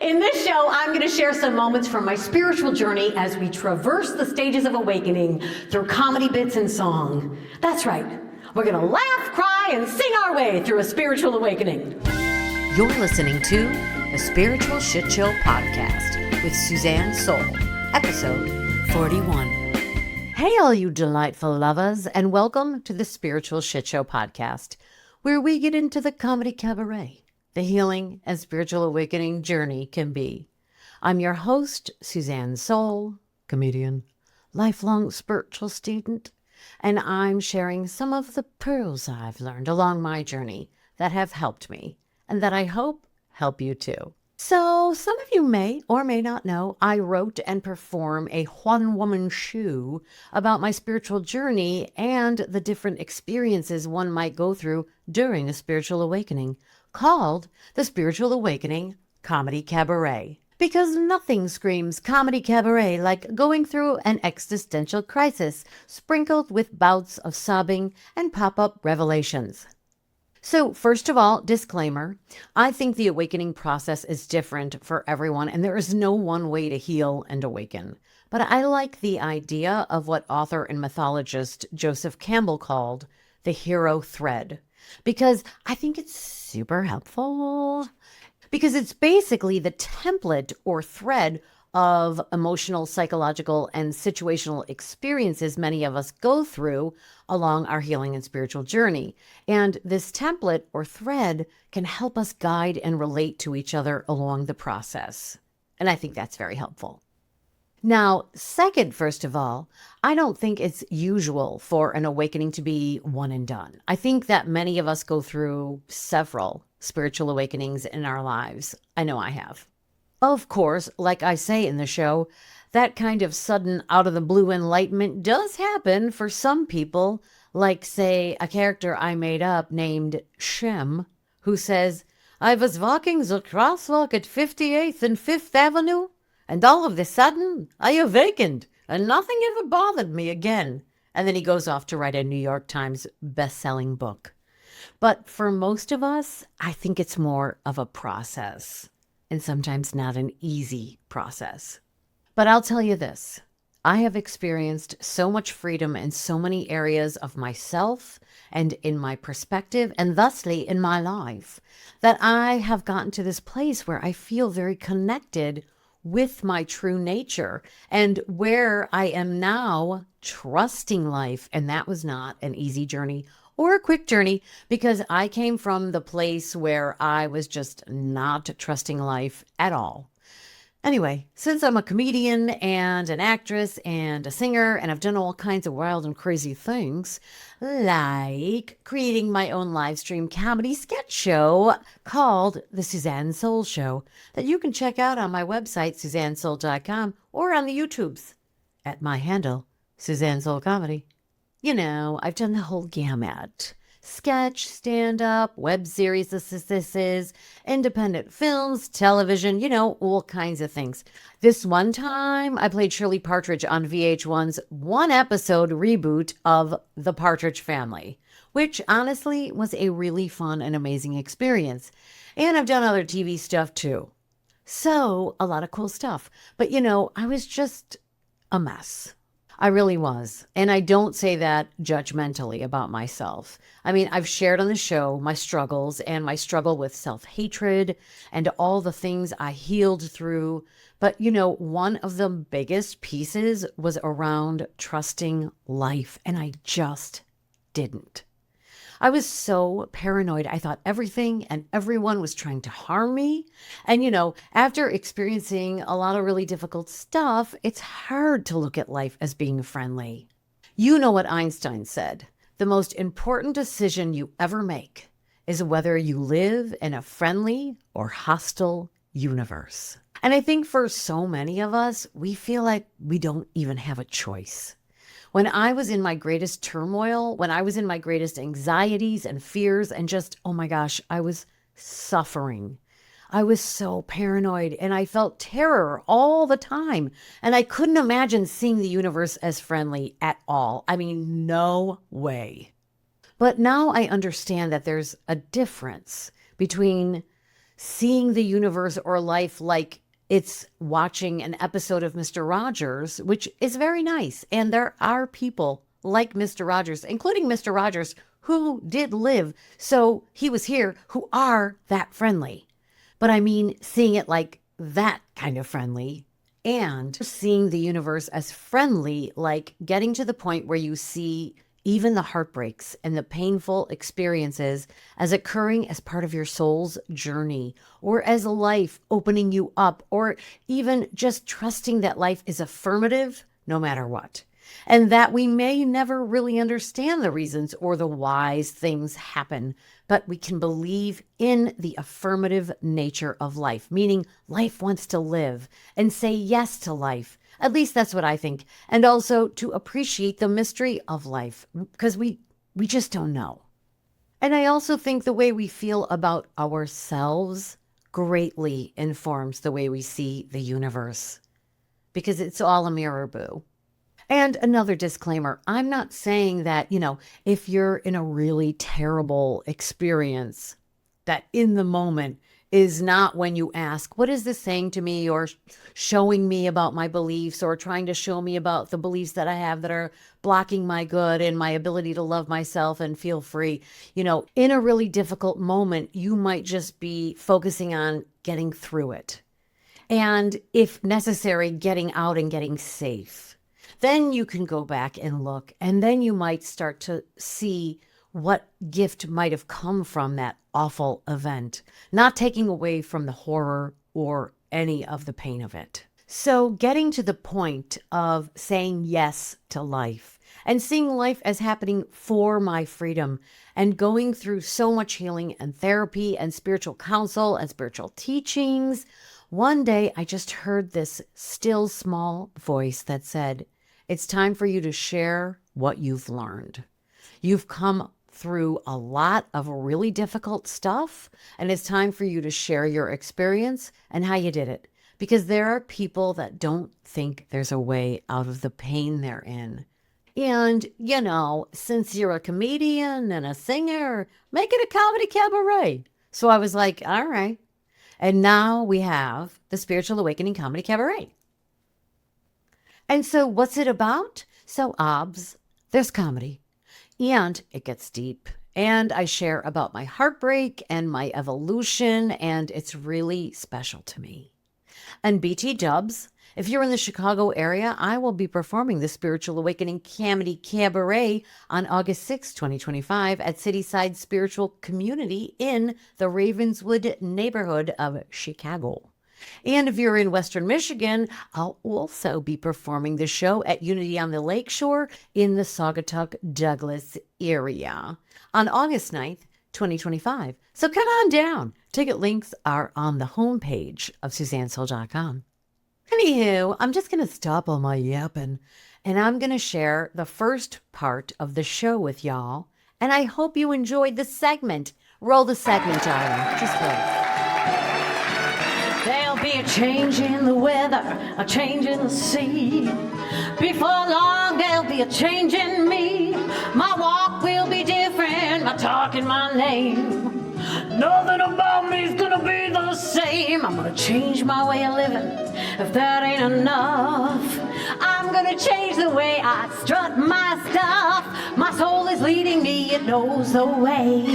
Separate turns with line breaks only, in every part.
In this show, I'm going to share some moments from my spiritual journey as we traverse the stages of awakening through comedy bits and song. That's right. We're going to laugh, cry, and sing our way through a spiritual awakening.
You're listening to the Spiritual Shitshow podcast with Suzanne Soul, episode 41. Hey, all you delightful lovers, and welcome to the Spiritual Shitshow podcast, where we get into the comedy cabaret the healing and spiritual awakening journey can be. I'm your host, Suzanne Soul, comedian, lifelong spiritual student, and I'm sharing some of the pearls I've learned along my journey that have helped me and that I hope help you too. So some of you may or may not know, I wrote and perform a one-woman show about my spiritual journey and the different experiences one might go through during a spiritual awakening, called the Spiritual Awakening Comedy Cabaret. Because nothing screams comedy cabaret like going through an existential crisis sprinkled with bouts of sobbing and pop-up revelations. So first of all, disclaimer, I think the awakening process is different for everyone and there is no one way to heal and awaken. But I like the idea of what author and mythologist Joseph Campbell called the hero thread, because I think it's super helpful, because it's basically the template or thread of emotional, psychological, and situational experiences many of us go through along our healing and spiritual journey. And this template or thread can help us guide and relate to each other along the process. And I think that's very helpful. Now, second, first of all, I don't think it's usual for an awakening to be one and done. I think that many of us go through several spiritual awakenings in our lives. I know I have. Of course, like I say in the show, that kind of sudden out-of-the-blue enlightenment does happen for some people, like, say, a character I made up named Shem, who says, "I was walking the crosswalk at 58th and 5th Avenue, and all of a sudden, I awakened, and nothing ever bothered me again." And then he goes off to write a New York Times best-selling book. But for most of us, I think it's more of a process, and sometimes not an easy process. But I'll tell you this, I have experienced so much freedom in so many areas of myself and in my perspective, and thusly in my life, that I have gotten to this place where I feel very connected with my true nature and where I am now trusting life. And that was not an easy journey or a quick journey, because I came from the place where I was just not trusting life at all. Anyway, since I'm a comedian and an actress and a singer, and I've done all kinds of wild and crazy things, like creating my own live stream comedy sketch show called The Suzanne Soul Show, that you can check out on my website, SuzanneSoul.com, or on the YouTubes at my handle, Suzanne Soul Comedy. You know, I've done the whole gamut. Sketch, stand-up, web series, this is, independent films, television, all kinds of things. This one time, I played Shirley Partridge on VH1's one-episode reboot of The Partridge Family, which honestly was a really fun and amazing experience. And I've done other TV stuff too. So, a lot of cool stuff. But I was just a mess. I really was. And I don't say that judgmentally about myself. I mean, I've shared on the show my struggles and my struggle with self-hatred and all the things I healed through. But, one of the biggest pieces was around trusting life. And I just didn't. I was so paranoid. I thought everything and everyone was trying to harm me. And, after experiencing a lot of really difficult stuff, it's hard to look at life as being friendly. You know what Einstein said, the most important decision you ever make is whether you live in a friendly or hostile universe. And I think for so many of us, we feel like we don't even have a choice. When I was in my greatest turmoil, when I was in my greatest anxieties and fears and just, oh my gosh, I was suffering. I was so paranoid and I felt terror all the time. And I couldn't imagine seeing the universe as friendly at all. I mean, no way. But now I understand that there's a difference between seeing the universe or life like it's watching an episode of Mr. Rogers, which is very nice. And there are people like Mr. Rogers, including Mr. Rogers, who did live, so he was here, who are that friendly. But I mean, seeing it like that kind of friendly, and seeing the universe as friendly, like getting to the point where you see even the heartbreaks and the painful experiences as occurring as part of your soul's journey, or as a life opening you up, or even just trusting that life is affirmative no matter what. And that we may never really understand the reasons or the whys things happen, but we can believe in the affirmative nature of life, meaning life wants to live, and say yes to life. At least that's what I think. And also to appreciate the mystery of life, because we just don't know. And I also think the way we feel about ourselves greatly informs the way we see the universe, because it's all a mirror, boo. And another disclaimer, I'm not saying that, if you're in a really terrible experience, that in the moment is not when you ask, what is this saying to me, or showing me about my beliefs, or trying to show me about the beliefs that I have that are blocking my good and my ability to love myself and feel free. In a really difficult moment, you might just be focusing on getting through it. And if necessary, getting out and getting safe. Then you can go back and look, and then you might start to see what gift might have come from that awful event, not taking away from the horror or any of the pain of it. So getting to the point of saying yes to life and seeing life as happening for my freedom, and going through so much healing and therapy and spiritual counsel and spiritual teachings, one day I just heard this still small voice that said, it's time for you to share what you've learned. You've come through a lot of really difficult stuff, and it's time for you to share your experience and how you did it. Because there are people that don't think there's a way out of the pain they're in. And, since you're a comedian and a singer, make it a comedy cabaret. So I was like, all right. And now we have the Spiritual Awakening Comedy Cabaret. And so what's it about? So there's comedy, and it gets deep, and I share about my heartbreak and my evolution, and it's really special to me. And BT Dubs, if you're in the Chicago area, I will be performing the Spiritual Awakening Comedy Cabaret on August 6, 2025 at Cityside Spiritual Community in the Ravenswood neighborhood of Chicago. And if you're in Western Michigan, I'll also be performing the show at Unity on the Lakeshore in the Saugatuck Douglas area on August 9th, 2025. So come on down. Ticket links are on the homepage of SuzanneSoul.com. Anywho, I'm just going to stop all my yapping, and I'm going to share the first part of the show with y'all. And I hope you enjoyed the segment. Roll the segment, darling. Just roll it.
There'll be a change in the weather, a change in the sea. Before long, there'll be a change in me. My walk will be different, my talk and my name. Nothing about me's gonna be the same. I'm gonna change my way of living, if that ain't enough. I'm gonna change the way I strut my stuff. My soul is leading me, it knows the way.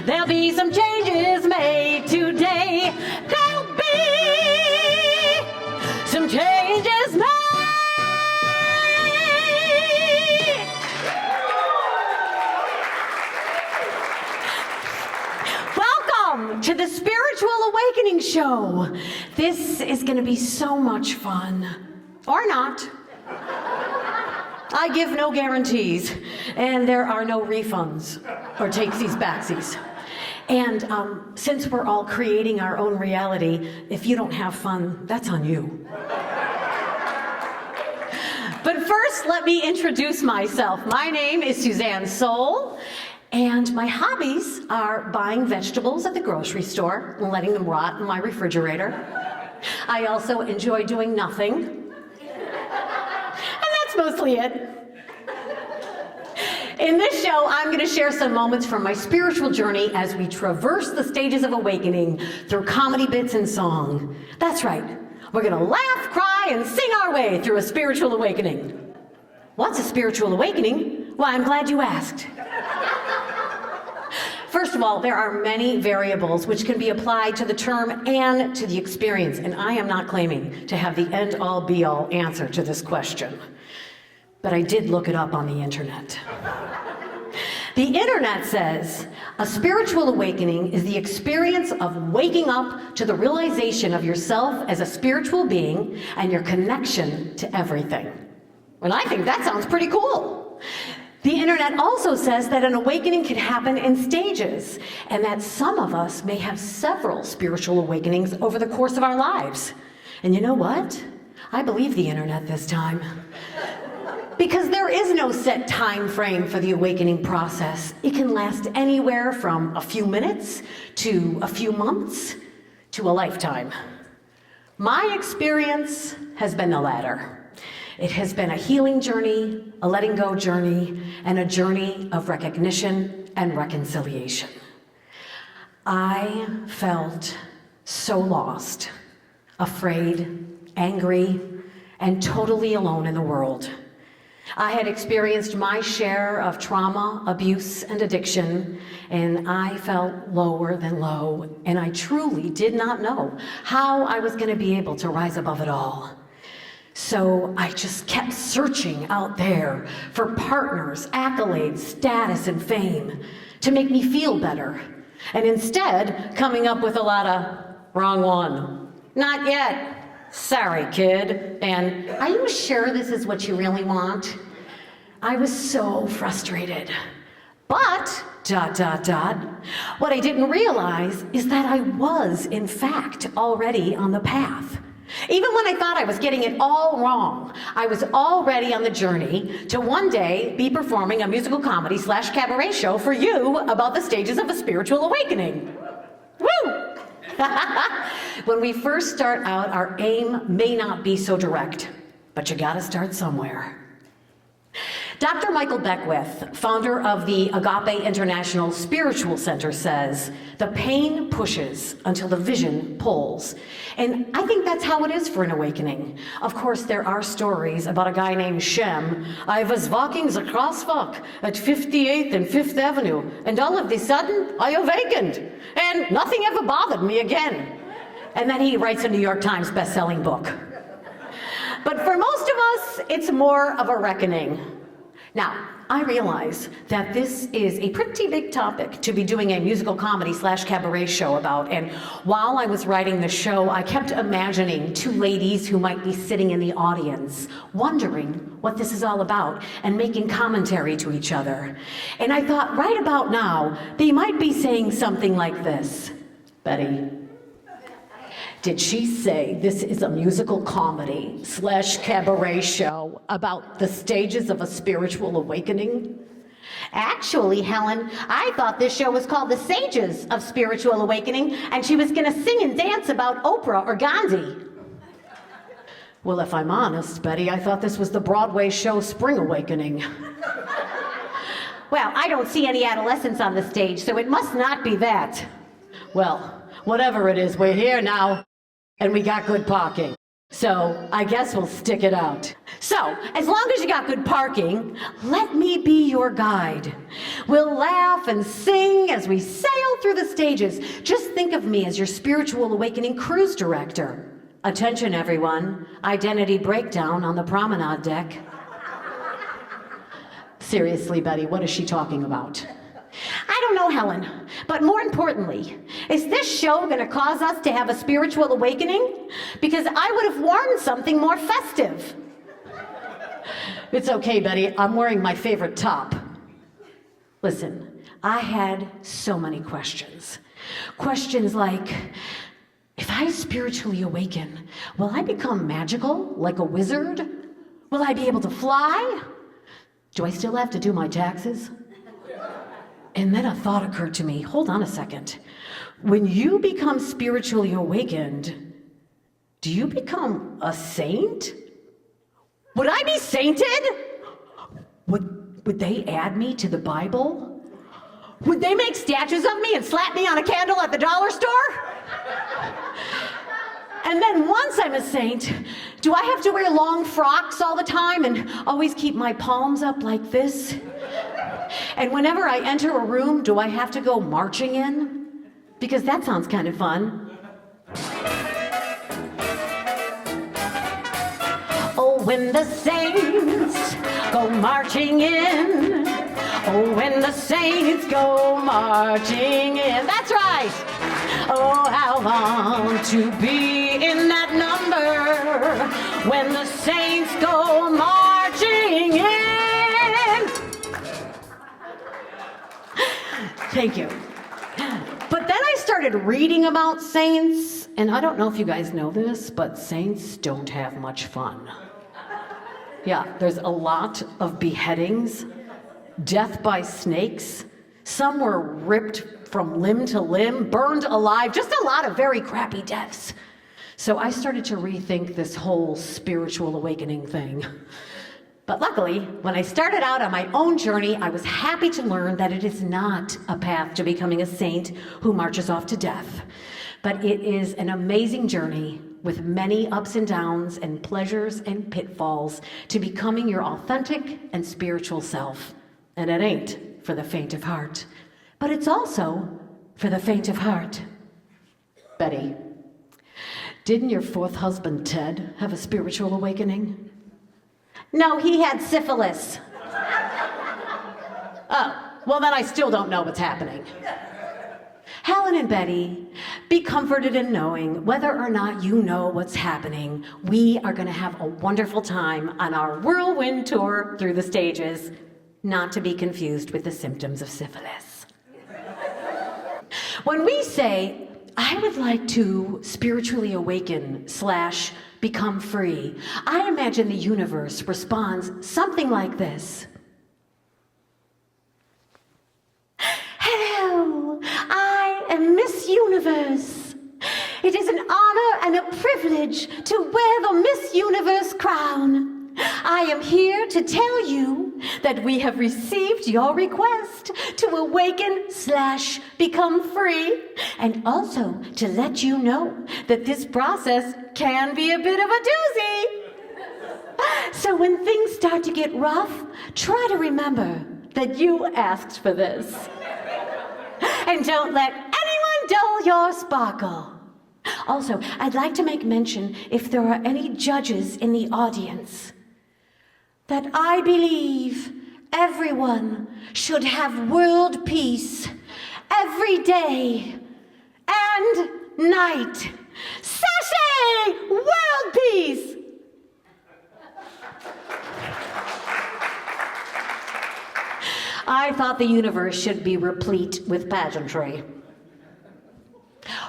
There'll be some changes made today. There'll be some changes made. Welcome to the Spiritual Awakening Show. This is going to be so much fun. Or not. I give no guarantees, and there are no refunds or takesies backsies. And since we're all creating our own reality, if you don't have fun, that's on you. But first, let me introduce myself. My name is Suzanne Soul, and my hobbies are buying vegetables at the grocery store and letting them rot in my refrigerator. I also enjoy doing nothing. And that's mostly it. In this show, I'm going to share some moments from my spiritual journey as we traverse the stages of awakening through comedy bits and song. That's right. We're going to laugh, cry, and sing our way through a spiritual awakening. What's a spiritual awakening? Well, I'm glad you asked. First of all, there are many variables which can be applied to the term and to the experience, and I am not claiming to have the end-all be-all answer to this question. But I did look it up on the internet. The internet says, a spiritual awakening is the experience of waking up to the realization of yourself as a spiritual being and your connection to everything. And I think that sounds pretty cool. The internet also says that an awakening can happen in stages, and that some of us may have several spiritual awakenings over the course of our lives. And you know what? I believe the internet this time. Because there is no set time frame for the awakening process. It can last anywhere from a few minutes to a few months to a lifetime. My experience has been the latter. It has been a healing journey, a letting go journey, and a journey of recognition and reconciliation. I felt so lost, afraid, angry, and totally alone in the world. I had experienced my share of trauma, abuse, and addiction, and I felt lower than low, and I truly did not know how I was going to be able to rise above it all. So I just kept searching out there for partners, accolades, status, and fame to make me feel better. And instead, coming up with a lot of wrong one. Not yet. Sorry, kid. And are you sure this is what you really want? I was so frustrated. But, what I didn't realize is that I was, in fact, already on the path. Even when I thought I was getting it all wrong, I was already on the journey to one day be performing a musical comedy / cabaret show for you about the stages of a spiritual awakening. Woo! When we first start out, our aim may not be so direct, but you gotta start somewhere. Dr. Michael Beckwith, founder of the Agape International Spiritual Center, says, the pain pushes until the vision pulls. And I think that's how it is for an awakening. Of course, there are stories about a guy named Shem. I was walking the crosswalk at 58th and 5th Avenue, and all of a sudden, I awakened, and nothing ever bothered me again. And then he writes a New York Times best-selling book. But for most of us, it's more of a reckoning. Now, I realize that this is a pretty big topic to be doing a musical comedy / cabaret show about, and while I was writing the show, I kept imagining two ladies who might be sitting in the audience, wondering what this is all about, and making commentary to each other. And I thought, right about now, they might be saying something like this. Betty, did she say this is a musical comedy / cabaret show about the stages of a spiritual awakening? Actually, Helen, I thought this show was called The Stages of Spiritual Awakening, and she was going to sing and dance about Oprah or Gandhi. Well, if I'm honest, Betty, I thought this was the Broadway show Spring Awakening. Well, I don't see any adolescents on the stage, so it must not be that. Well, whatever it is, we're here now. And we got good parking. So I guess we'll stick it out. So, as long as you got good parking, let me be your guide. We'll laugh and sing as we sail through the stages. Just think of me as your spiritual awakening cruise director. Attention, everyone. Identity breakdown on the promenade deck. Seriously, Betty, what is she talking about? I don't know, Helen, but more importantly, is this show going to cause us to have a spiritual awakening? Because I would have worn something more festive. It's okay, Betty, I'm wearing my favorite top. Listen, I had so many questions. Questions like, if I spiritually awaken, will I become magical, like a wizard? Will I be able to fly? Do I still have to do my taxes? And then a thought occurred to me, hold on a second. When you become spiritually awakened, do you become a saint? Would I be sainted? would they add me to the Bible? Would they make statues of me and slap me on a candle at the dollar store? And then once I'm a saint, do I have to wear long frocks all the time and always keep my palms up like this? And whenever I enter a room, do I have to go marching in? Because that sounds kind of fun. Oh, when the saints go marching in. Oh, when the saints go marching in. That's right. Oh, how I want to be in that number when the saints go marching in. Thank you. But then I started reading about saints, and I don't know if you guys know this, but saints don't have much fun. Yeah, there's a lot of beheadings, death by snakes. Some were ripped from limb to limb, burned alive, just a lot of very crappy deaths. So I started to rethink this whole spiritual awakening thing. But luckily, when I started out on my own journey, I was happy to learn that it is not a path to becoming a saint who marches off to death, but it is an amazing journey with many ups and downs and pleasures and pitfalls to becoming your authentic and spiritual self. And it ain't for the faint of heart, but it's also for the faint of heart. Betty, didn't your fourth husband, Ted, have a spiritual awakening? No, he had syphilis. Oh, well then I still don't know what's happening. Helen and Betty, be comforted in knowing whether or not you know what's happening, we are going to have a wonderful time on our whirlwind tour through the stages, not to be confused with the symptoms of syphilis. When we say, I would like to spiritually awaken / become free, I imagine the universe responds something like this. Hello, I am Miss Universe. It is an honor and a privilege to wear the Miss Universe crown. I am here to tell you that we have received your request to awaken / become free, and also to let you know that this process can be a bit of a doozy. So when things start to get rough, try to remember that you asked for this. And don't let anyone dull your sparkle. Also, I'd like to make mention, if there are any judges in the audience, that I believe everyone should have world peace every day and night. Sashay! World peace! I thought the universe should be replete with pageantry.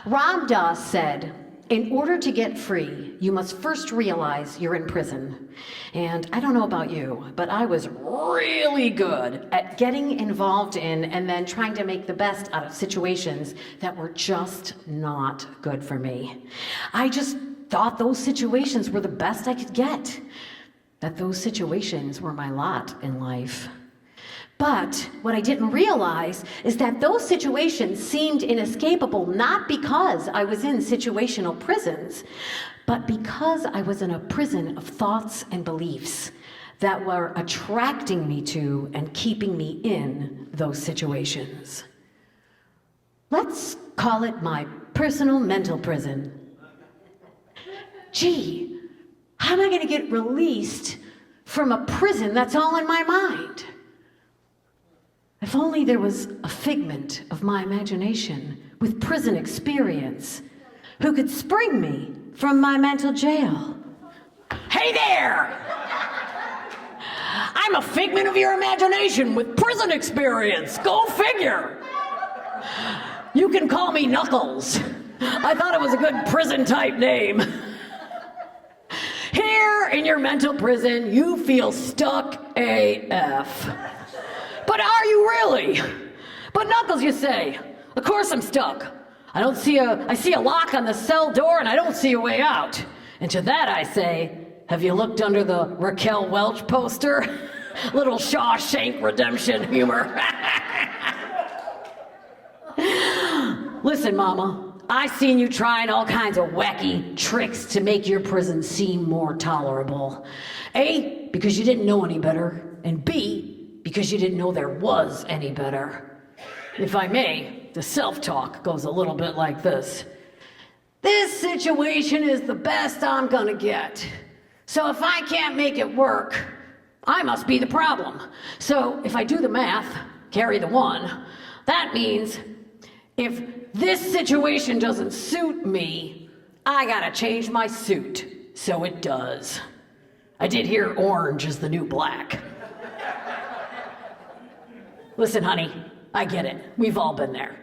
Ram Dass said, in order to get free, you must first realize you're in prison. And I don't know about you, but I was really good at getting involved in and then trying to make the best out of situations that were just not good for me. I just thought those situations were the best I could get, that those situations were my lot in life. But what I didn't realize is that those situations seemed inescapable not because I was in situational prisons, but because I was in a prison of thoughts and beliefs that were attracting me to and keeping me in those situations. Let's call it my personal mental prison. Gee, how am I going to get released from a prison that's all in my mind? If only there was a figment of my imagination with prison experience who could spring me from my mental jail. Hey there! I'm a figment of your imagination with prison experience. Go figure! You can call me Knuckles. I thought it was a good prison-type name. Here in your mental prison, you feel stuck AF. But are you really? But Knuckles, you say. Of course I'm stuck. I see a lock on the cell door and I don't see a way out. And to that I say, have you looked under the Raquel Welch poster? Little Shawshank Redemption humor. Listen, Mama, I seen you trying all kinds of wacky tricks to make your prison seem more tolerable. A, because you didn't know any better, and B, because you didn't know there was any better. If I may, the self-talk goes a little bit like this. This situation is the best I'm gonna get. So if I can't make it work, I must be the problem. So if I do the math, carry the one, that means if this situation doesn't suit me, I gotta change my suit so it does. I did hear orange is the new black. Listen, honey, I get it. We've all been there.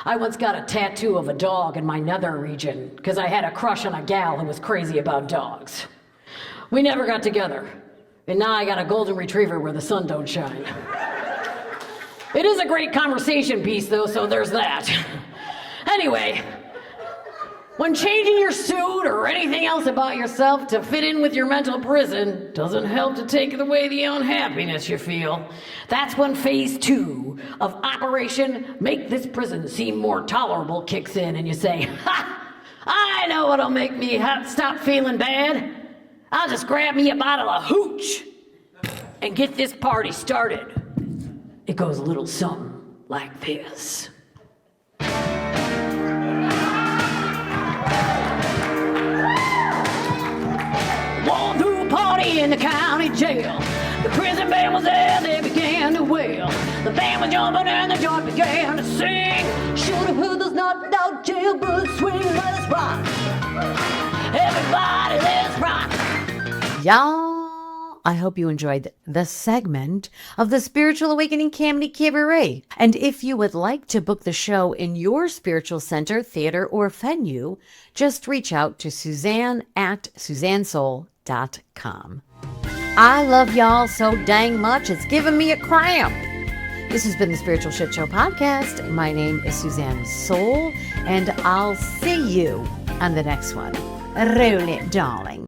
I once got a tattoo of a dog in my nether region because I had a crush on a gal who was crazy about dogs. We never got together, and now I got a golden retriever where the sun don't shine. It is a great conversation piece, though, so there's that. Anyway, when changing your suit or anything else about yourself to fit in with your mental prison doesn't help to take away the unhappiness you feel, that's when phase 2 of Operation Make This Prison Seem More Tolerable kicks in, and you say, "Ha! I know what'll make me stop feeling bad. I'll just grab me a bottle of hooch and get this party started." It goes a little something like this. Walked through a party in the county jail. The prison band was there, they began to wail. The band was jumping and the joint began to sing. Should've heard those knocked out jailbirds swing. Let us rock. Everybody, let's rock.
Y'all, I hope you enjoyed this segment of the Spiritual Awakening Comedy Cabaret. And if you would like to book the show in your spiritual center, theater, or venue, just reach out to Suzanne at SuzanneSoul.com. I love y'all so dang much, it's giving me a cramp. This has been the Spiritual Shitshow podcast. My name is Suzanne Soul, and I'll see you on the next one. Roll it, darling.